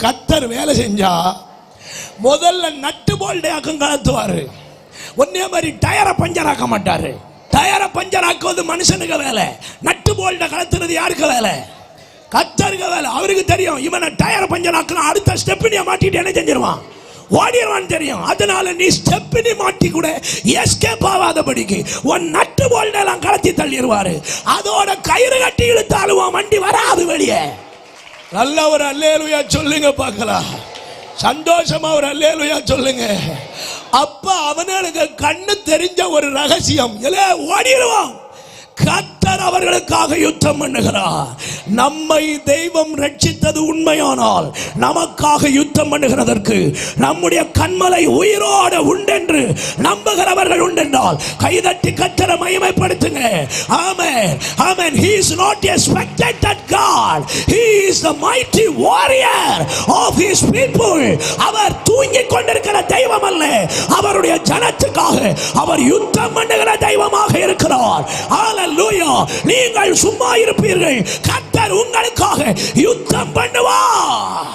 கத்தர் வேலை செஞ்சா முதல்ல நட்டு போல்டையாக்கும் கலத்துவாரு. ஒன்னே மாதிரி டயரை பஞ்சர் ஆக்க மாட்டாரு. டயரை பஞ்சர் ஆக்குவது மனுஷனுக்கு வேலை, நட்டு போல்ட கலத்துறது யாருக்கு வேலை? கத்தருக்கு வேலை. அவருக்கு தெரியும் இவனை டயரை பஞ்சர் ஆக்கலாம், அடுத்த ஸ்டெப்பினியை மாட்டிட்டு என்ன செஞ்சிருவான், ஓடிடுவான்னு தெரியும். அதனால நீ ஸ்டெப்பினி மாட்டி கூட எஸ்கேப் ஆகாதபடிக்கு உன் நட்டு போல்டெல்லாம் கலத்தி தள்ளிடுவாரு. அதோட கயிறு கட்டி இழுத்தாலும் வண்டி வராது வெளியே. நல்ல ஒரு அல்லேலூயா சொல்லுங்க பார்க்கலாம். சந்தோஷமா ஒரு அல்லேலூயா சொல்லுங்க. அப்ப அவனுக்கு கண்ணு தெரிஞ்ச ஒரு ரகசியம், ஓடிடுவான். கர்த்தர் அவர்களுக்காக யுத்தம் பண்ணுகிறார். நம்மை தெய்வம் ரட்சித்தது உண்மையானால் நமக்காக யுத்தம் பண்ணுகிறதற்கு நம்முடைய கண்மலை உயிரோடு உண்டென்று நம்புகிறவர்கள் உண்டென்றால் கைதட்டி கர்த்தரை மகிமைப்படுத்துங்க. ஆமென், ஆமென். He is not a spectator God. He is the mighty warrior of his people. அவர் தூங்கிக் கொண்டிருக்கிற தெய்வம் அல்ல, அவருடைய ஜனத்துக்காக அவர் யுத்தம் பண்ணுகிற தெய்வமாக இருக்கிறார். ஹalleluya. நீங்கள் சும்மா இருப்பீர்கள், கர்த்தர் உங்களுக்காக யுத்தம் பண்ணுவார்.